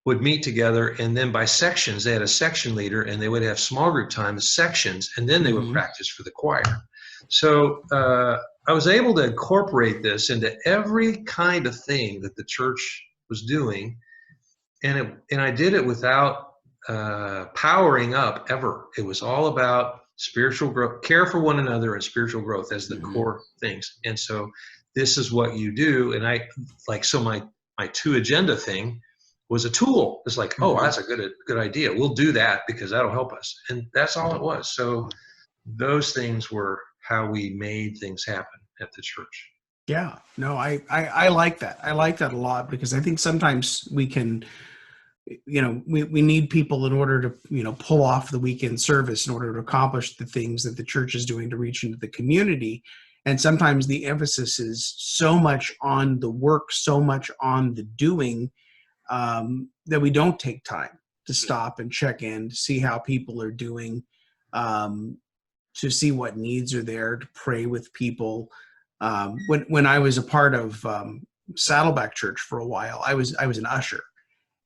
would meet together, and then by sections, they had a section leader, and they would have small group time as sections, and then they would practice for the choir. So I was able to incorporate this into every kind of thing that the church was doing, and I did it without powering up ever. It was all about spiritual growth, care for one another, and spiritual growth as the core things. And so this is what you do. And my 2 agenda thing was a tool. It's like, oh, that's a good idea. We'll do that because that'll help us. And that's all it was. So those things were how we made things happen at the church. Yeah, no, I like that. I like that a lot because I think sometimes we can, we need people in order to, pull off the weekend service in order to accomplish the things that the church is doing to reach into the community. And sometimes the emphasis is so much on the work, so much on the doing, that we don't take time to stop and check in, to see how people are doing, to see what needs are there, to pray with people. When I was a part of Saddleback Church for a while, I was an usher.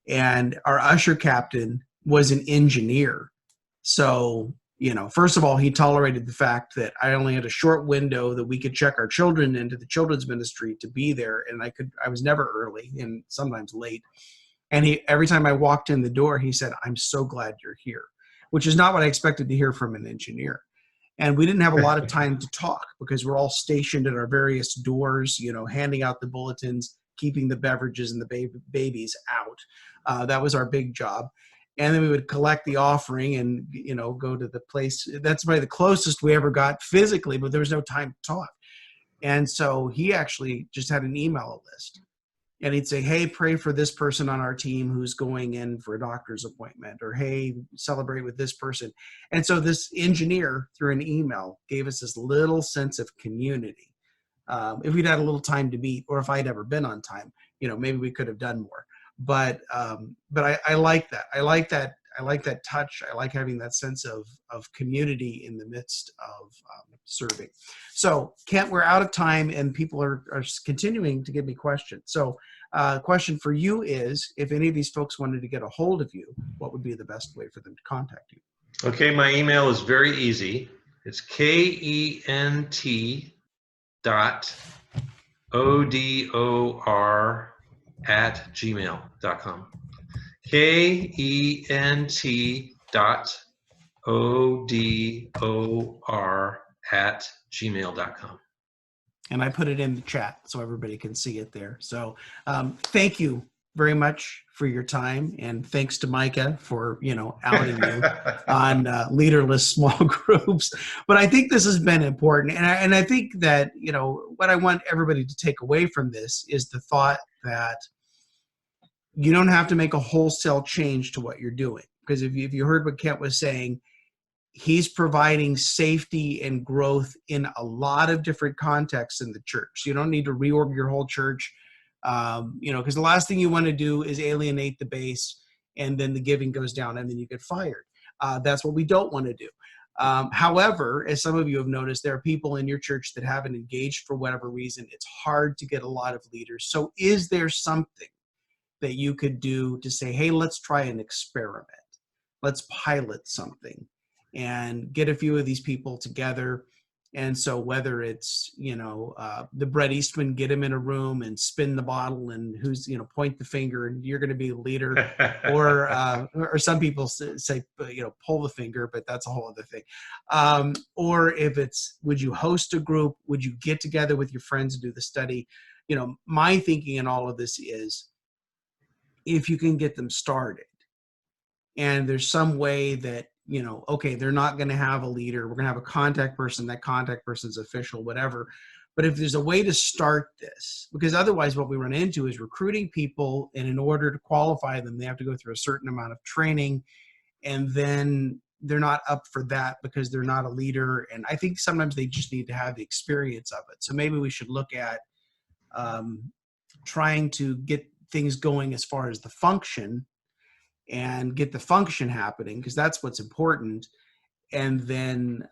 And our usher captain was an engineer. So, first of all, he tolerated the fact that I only had a short window that we could check our children into the children's ministry to be there. And I was never early and sometimes late. And every time I walked in the door, he said, "I'm so glad you're here," which is not what I expected to hear from an engineer. And we didn't have a lot of time to talk because we're all stationed at our various doors, handing out the bulletins, keeping the beverages and the babies out. That was our big job. And then we would collect the offering and, go to the place. That's probably the closest we ever got physically, but there was no time to talk. And so he actually just had an email list. And he'd say, "Hey, pray for this person on our team who's going in for a doctor's appointment," or "Hey, celebrate with this person." And so this engineer, through an email, gave us this little sense of community. If we'd had a little time to meet, or if I'd ever been on time, maybe we could have done more. But I like that. I like that touch. I like having that sense of community in the midst of serving. So, Kent, we're out of time, and people are continuing to give me questions. So, question for you is, if any of these folks wanted to get a hold of you, what would be the best way for them to contact you? Okay, my email is very easy. It's kent.odor@gmail.com. kent.odor@gmail.com. And I put it in the chat so everybody can see it there. So thank you very much for your time. And thanks to Micah for, outing you on leaderless small groups. But I think this has been important. And I think that, what I want everybody to take away from this is the thought that you don't have to make a wholesale change to what you're doing. Because if you heard what Kent was saying, he's providing safety and growth in a lot of different contexts in the church. So you don't need to reorg your whole church, because the last thing you want to do is alienate the base, and then the giving goes down, and then you get fired. That's what we don't want to do. However, as some of you have noticed, there are people in your church that haven't engaged for whatever reason. It's hard to get a lot of leaders. So is there something that you could do to say, "Hey, let's try an experiment. Let's pilot something and get a few of these people together." And so whether it's, the Brett Eastman, get him in a room and spin the bottle and who's, point the finger and you're going to be a leader, or some people say, pull the finger, but that's a whole other thing. Or if it's, would you host a group? Would you get together with your friends and do the study? My thinking in all of this is, if you can get them started and there's some way that, okay, they're not going to have a leader. We're going to have a contact person. That contact person's official, whatever. But if there's a way to start this, because otherwise what we run into is recruiting people, and in order to qualify them, they have to go through a certain amount of training, and then they're not up for that because they're not a leader. And I think sometimes they just need to have the experience of it. So maybe we should look at trying to get things going as far as the function, and get the function happening, because that's what's important. And then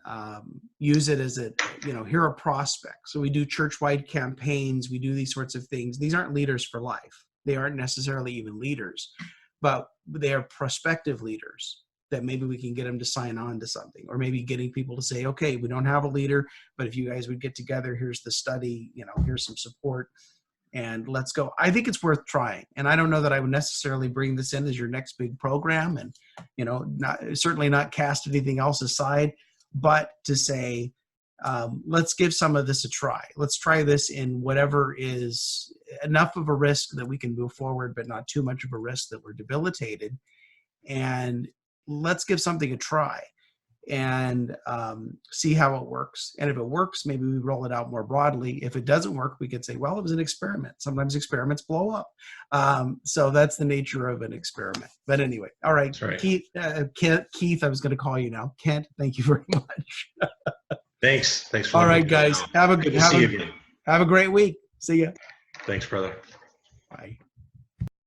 use it as here are prospects. So we do church-wide campaigns. We do these sorts of things. These aren't leaders for life. They aren't necessarily even leaders, but they are prospective leaders that maybe we can get them to sign on to something, or maybe getting people to say, "Okay, we don't have a leader, but if you guys would get together, here's the study, here's some support, and let's go." I think it's worth trying. And I don't know that I would necessarily bring this in as your next big program, and, certainly not cast anything else aside, but to say, let's give some of this a try. Let's try this in whatever is enough of a risk that we can move forward, but not too much of a risk that we're debilitated. And let's give something a try and see how it works. And if it works, maybe we roll it out more broadly. If it doesn't work, we could say, well, it was an experiment. Sometimes experiments blow up. So that's the nature of an experiment. But anyway, all right, Right. Keith, I was going to call you now. Kent, thank you very much. Thanks for All right, letting me guys, know. Good to see you again. have a great week. See ya. Thanks, brother. Bye.